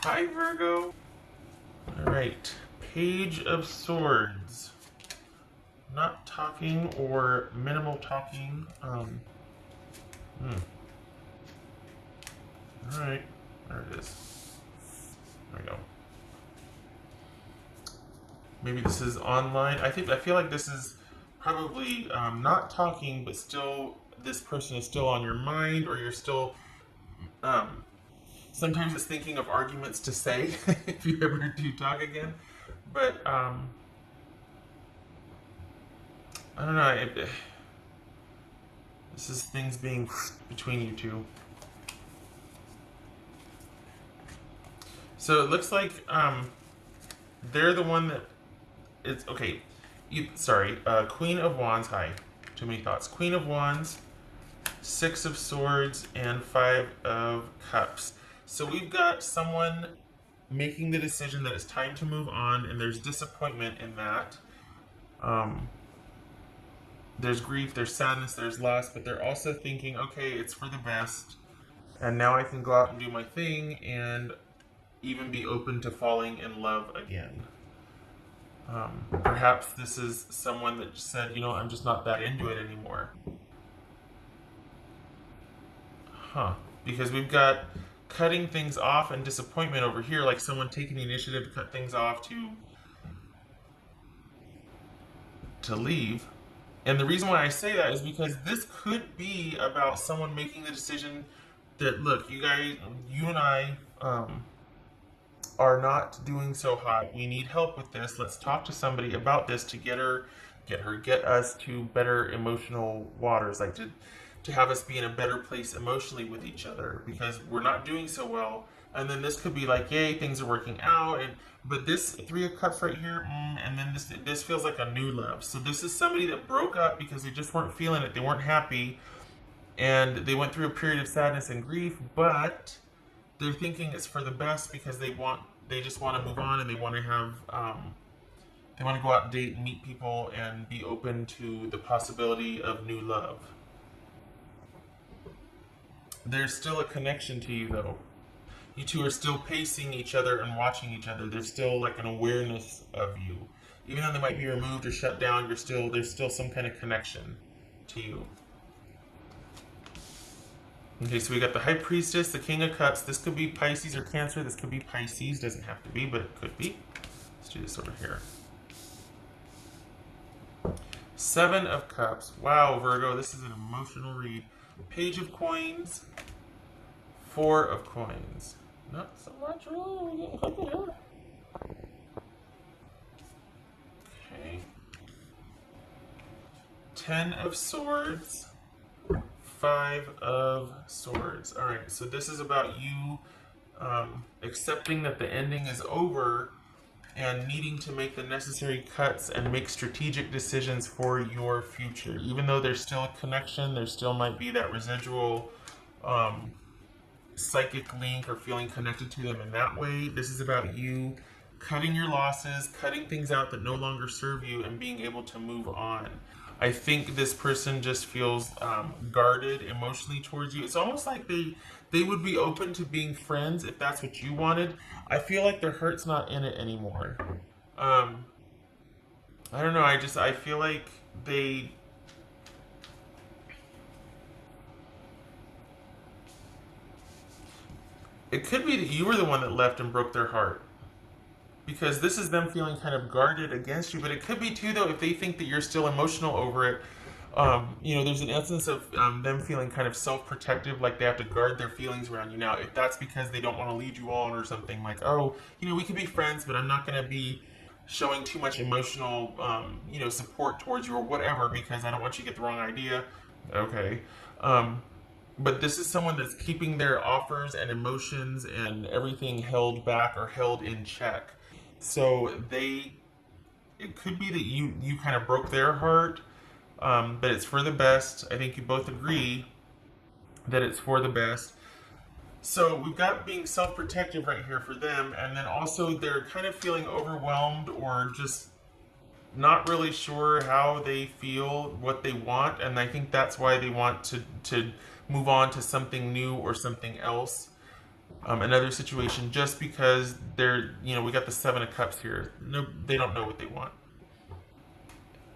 Hi, Virgo. All right, Page of Swords. Not talking or minimal talking. All right, there it is. There we go. Maybe this is online. I feel like this is probably not talking, but still, this person is still on your mind, or you're still. Um, Sometimes it's thinking of arguments to say if you ever do talk again, but I don't know. This is things being between you two. So it looks like they're the one that it's okay. Sorry, Queen of Wands. Hi, too many thoughts. Queen of Wands, Six of Swords, and Five of Cups. So we've got someone making the decision that it's time to move on, and there's disappointment in that. There's grief, there's sadness, there's loss, but they're also thinking, okay, it's for the best, and now I can go out and do my thing and even be open to falling in love again. Perhaps this is someone that said, I'm just not that into it anymore. Because we've got cutting things off and disappointment over here, like someone taking the initiative to cut things off to leave. And the reason why I say that is because this could be about someone making the decision that, look, you and I are not doing so hot. We need help with this. Let's talk to somebody about this to get us to better emotional waters, like to have us be in a better place emotionally with each other, because we're not doing so well. And then this could be like, yay, things are working out, but this Three of Cups right here, and then this feels like a new love. So this is somebody that broke up because they just weren't feeling it, they weren't happy, and they went through a period of sadness and grief, but they're thinking it's for the best because they just want to move on, and they want to have they want to go out and date and meet people and be open to the possibility of new love. There's still a connection to you, though. You two are still pacing each other and watching each other. There's still like an awareness of you. Even though they might be removed or shut down, there's still some kind of connection to you. Okay, so we got the High Priestess, the King of Cups. This could be Pisces or Cancer. This could be Pisces. Doesn't have to be, but it could be. Let's do this over here. Seven of Cups. Wow, Virgo, this is an emotional read. Page of Coins. Four of Coins. Not so much, really. Okay. Ten of Swords. Five of Swords. All right, so this is about you accepting that the ending is over and needing to make the necessary cuts and make strategic decisions for your future. Even though there's still a connection, there still might be that residual psychic link or feeling connected to them in that way. This is about you cutting your losses, cutting things out that no longer serve you, and being able to move on. I think this person just feels guarded emotionally towards you. It's almost like they would be open to being friends if that's what you wanted. I feel like their heart's not in it anymore. I don't know. I feel like they. It could be that you were the one that left and broke their heart. Because this is them feeling kind of guarded against you, but it could be too, though, if they think that you're still emotional over it. There's an essence of them feeling kind of self-protective, like they have to guard their feelings around you. Now, if that's because they don't want to lead you on or something, like, oh, we could be friends, but I'm not going to be showing too much emotional, support towards you or whatever, because I don't want you to get the wrong idea. Okay. But this is someone that's keeping their offers and emotions and everything held back or held in check. So it could be that you kind of broke their heart, but it's for the best. I think you both agree that it's for the best. So we've got being self-protective right here for them, and then also they're kind of feeling overwhelmed or just not really sure how they feel, what they want, and I think that's why they want to move on to something new or something else. another situation just because they're, we got the Seven of Cups here. No, they don't know what they want.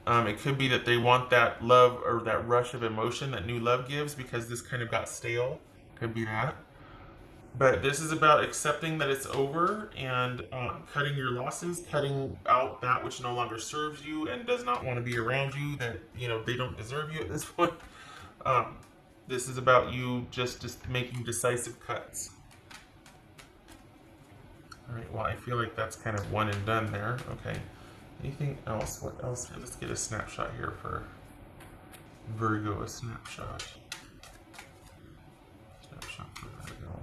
It could be that they want that love or that rush of emotion that new love gives because this kind of got stale. Could be that. But this is about accepting that it's over and cutting your losses, cutting out that which no longer serves you and does not want to be around you, that, they don't deserve you at this point. This is about you just making decisive cuts. All right, well, I feel like that's kind of one and done there. Okay. Anything else? What else? Let's get a snapshot here for Virgo, a snapshot. Snapshot for Virgo.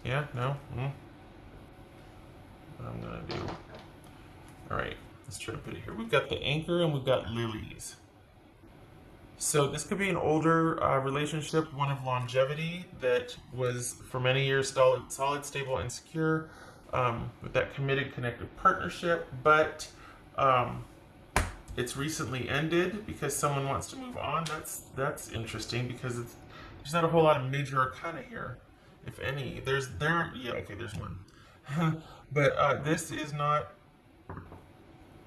Yeah, no? What I'm going to do. All right, let's try to put it here. We've got the Anchor and we've got Lilies. So this could be an older relationship, one of longevity that was for many years solid, stable, and secure, with that committed, connected partnership. But it's recently ended because someone wants to move on. That's interesting because there's not a whole lot of major arcana here, if any. There's one, but this is not.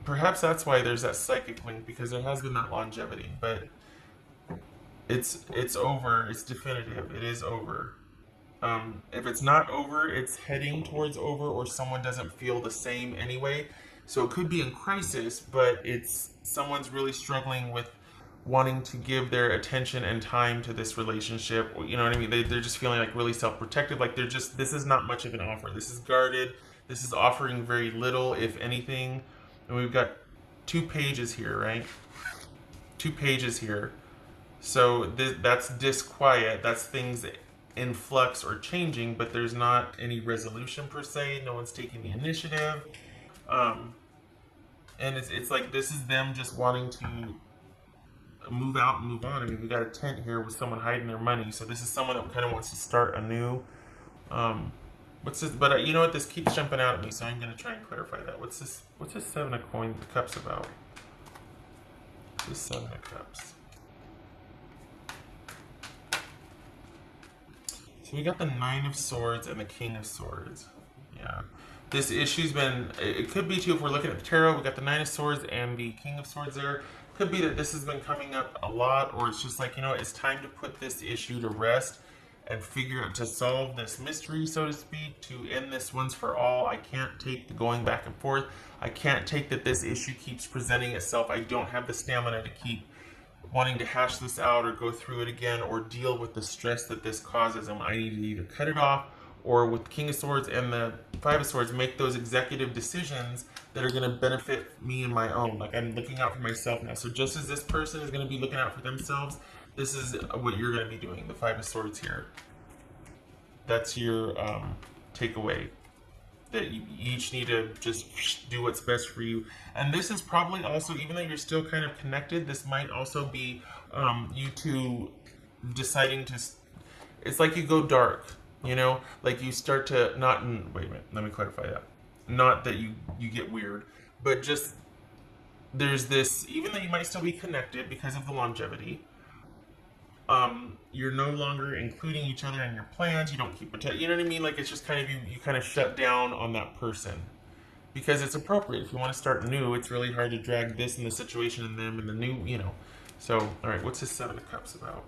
Perhaps that's why there's that psychic link, because there has been that longevity, but. It's over. It's definitive. It is over. If it's not over, it's heading towards over, or someone doesn't feel the same anyway. So it could be in crisis, but it's someone's really struggling with wanting to give their attention and time to this relationship. You know what I mean? They're just feeling like really self-protective. Like this is not much of an offer. This is guarded. This is offering very little, if anything. And we've got 2 pages here, right? 2 pages here. So that's disquiet. That's things in flux or changing, but there's not any resolution per se. No one's taking the initiative. And it's like this is them just wanting to move out and move on. I mean, we got a tent here with someone hiding their money. So this is someone that kind of wants to start anew. What's this? But you know what? This keeps jumping out at me, so I'm going to try and clarify that. What's this 7 of Cups about? This 7 of Cups. So we got the 9 of Swords and the King of Swords. Yeah. This issue's been, it could be too, if we're looking at the tarot, we got the 9 of Swords and the King of Swords there. Could be that this has been coming up a lot, or it's just like, it's time to put this issue to rest and figure out to solve this mystery, so to speak, to end this once for all. I can't take the going back and forth. I can't take that this issue keeps presenting itself. I don't have the stamina to keep wanting to hash this out or go through it again or deal with the stress that this causes. And I need to either cut it off, or with King of Swords and the 5 of Swords, make those executive decisions that are going to benefit me and my own. Like, I'm looking out for myself now. So just as this person is going to be looking out for themselves, this is what you're going to be doing. The 5 of Swords here. That's your takeaway. That you each need to just do what's best for you. And this is probably also, even though you're still kind of connected, this might also be you two deciding to, it's like you go dark, like you start to not, wait a minute, let me clarify that. Not that you get weird, but just there's this, even though you might still be connected because of the longevity, you're no longer including each other in your plans. You don't keep protect. You know what I mean? Like, it's just kind of you kind of shut down on that person because it's appropriate. If you want to start new, it's really hard to drag this and the situation and them and the new. So, all right, what's this 7 of Cups about?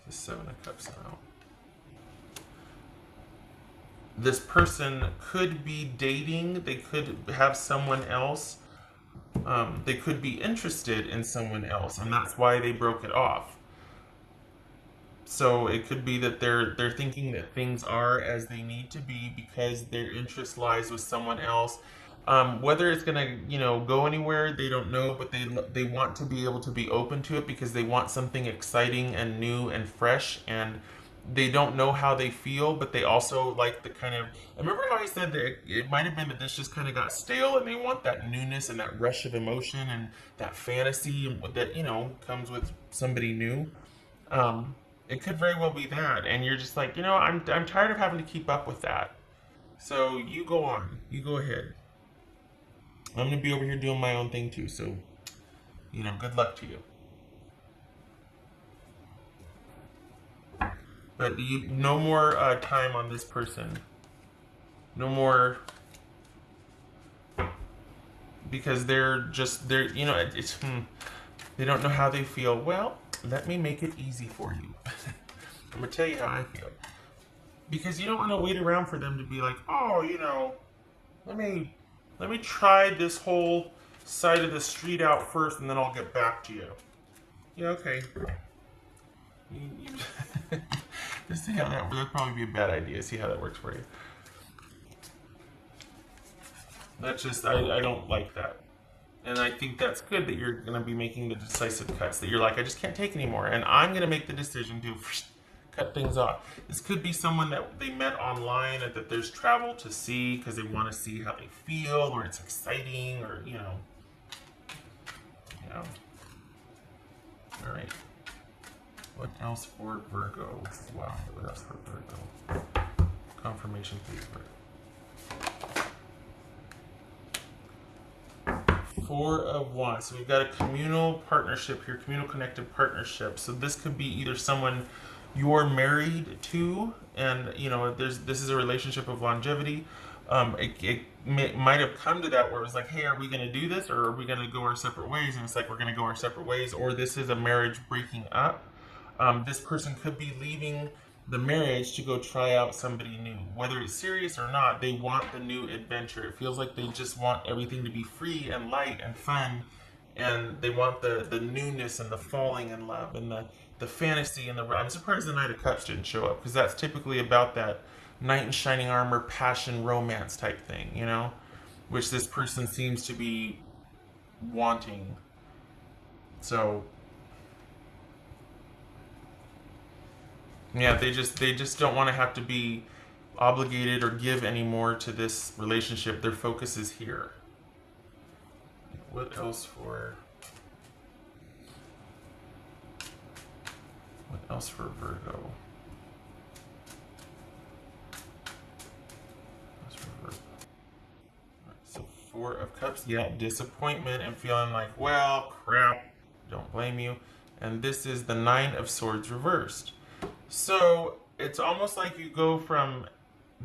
This 7 of Cups about. This person could be dating. They could have someone else. They could be interested in someone else, and that's why they broke it off. So it could be that they're thinking that things are as they need to be because their interest lies with someone else. Whether it's gonna go anywhere, they don't know, but they want to be able to be open to it because they want something exciting and new and fresh, and they don't know how they feel, but they also like the kind of, remember how I said that it might have been that this just kind of got stale, and they want that newness and that rush of emotion and that fantasy that comes with somebody new. It could very well be that, and you're just like, I'm tired of having to keep up with that. So you go on, you go ahead. I'm gonna be over here doing my own thing too, so You know, good luck to you. But you, no more time on this person. No more, because they're you know it's they don't know how they feel. Well, let me make it easy for you. I'm gonna tell you how I feel. Because you don't want to wait around for them to be like, oh, you know, let me let me try this whole side of the street out first, and then I'll get back to you. Yeah, okay. Just see how that'd probably be a bad idea. See how that works for you. That's just I don't like that. And I think that's good that you're going to be making the decisive cuts. That you're like, I just can't take anymore, and I'm going to make the decision to cut things off. This could be someone that they met online, and that there's travel to see because they want to see how they feel, or it's exciting, or you know. All right. What else for Virgo? Wow, what else for Virgo? Confirmation, please, Virgo. Four of Wands. So we've got a communal partnership here, communal connected partnership. So this could be either someone you're married to, and you know, this is a relationship of longevity. Might have come to that where it was like, hey, are we going to do this, or are we going to go our separate ways? And it's like, we're going to go our separate ways, or this is a marriage breaking up. This person could be leaving the marriage to go try out somebody new. Whether it's serious or not, they want the new adventure. It feels like they just want everything to be free and light and fun, and they want the newness and the falling in love and the fantasy and the... I'm surprised the Knight of Cups didn't show up, because that's typically about that knight in shining armor, passion, romance type thing, you know? Which this person seems to be wanting. So... yeah, they just don't want to have to be obligated or give anymore to this relationship. Their focus is here. What else for Virgo? What's for Virgo? So Four of Cups, yeah, disappointment and feeling like, well, crap, don't blame you. And this is the Nine of Swords reversed. So it's almost like you go from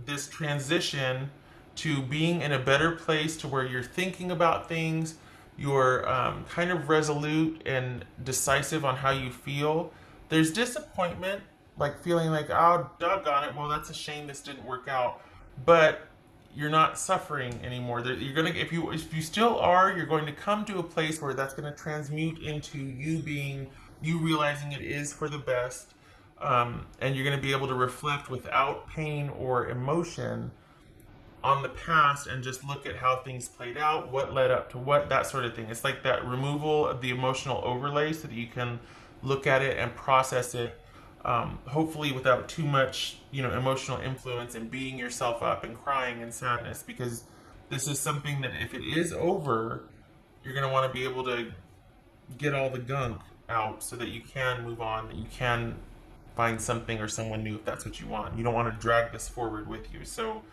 this transition to being in a better place, to where you're thinking about things, you're kind of resolute and decisive on how you feel. There's disappointment, like feeling like, oh, doggone it, well, that's a shame this didn't work out. But you're not suffering anymore. You're gonna, if you still are, you're going to come to a place where that's going to transmute into you realizing it is for the best. And you're going to be able to reflect without pain or emotion on the past, and just look at how things played out, what led up to what, that sort of thing. It's like that removal of the emotional overlay, so that you can look at it and process it, hopefully without too much, emotional influence, and beating yourself up and crying in sadness, because this is something that if it is over, you're going to want to be able to get all the gunk out so that you can move on, that you can find something or someone new if that's what you want. You don't want to drag this forward with you. So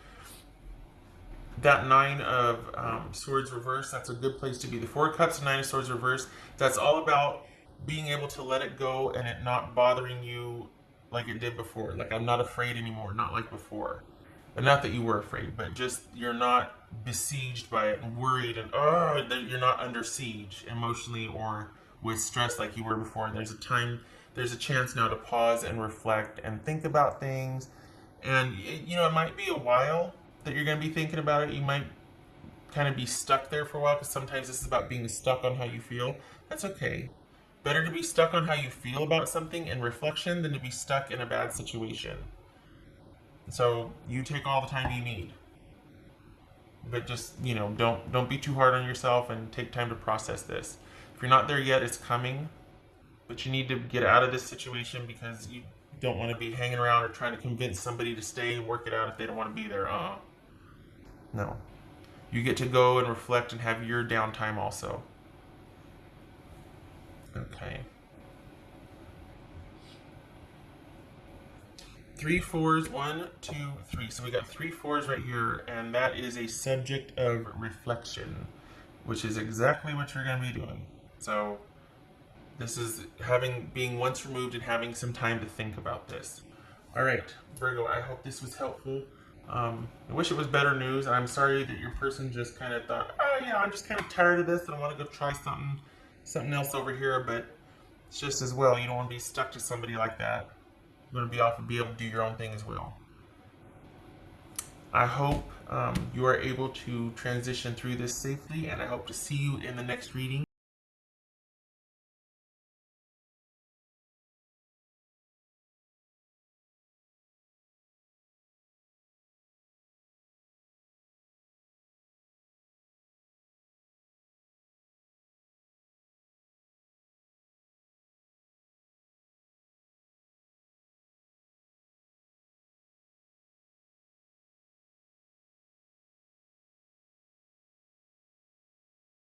that Nine of Swords reverse, that's a good place to be. The Four of Cups and Nine of Swords reverse, that's all about being able to let it go and it not bothering you like it did before. Like, I'm not afraid anymore, not like before. And not that you were afraid, but just you're not besieged by it and worried, and you're not under siege emotionally or with stress like you were before. And there's a chance now to pause and reflect and think about things. And, it might be a while that you're going to be thinking about it. You might kind of be stuck there for a while, because sometimes this is about being stuck on how you feel. That's okay. Better to be stuck on how you feel about something in reflection than to be stuck in a bad situation. So you take all the time you need. But just, don't be too hard on yourself, and take time to process this. If you're not there yet, it's coming. But you need to get out of this situation, because you don't want to be hanging around or trying to convince somebody to stay and work it out if they don't want to be there. No. You get to go and reflect and have your downtime also. Okay. 3 4s, 1, 2, 3. So we got 3 4s right here, and that is a subject of reflection, which is exactly what you're going to be doing. So this is being once removed and having some time to think about this. All right, Virgo, I hope this was helpful. I wish it was better news. I'm sorry that your person just kind of thought, oh yeah, I'm just kind of tired of this and I want to go try something else over here. But it's just as well, you don't want to be stuck to somebody like that. You want to be off and be able to do your own thing as well. I hope you are able to transition through this safely, and I hope to see you in the next reading.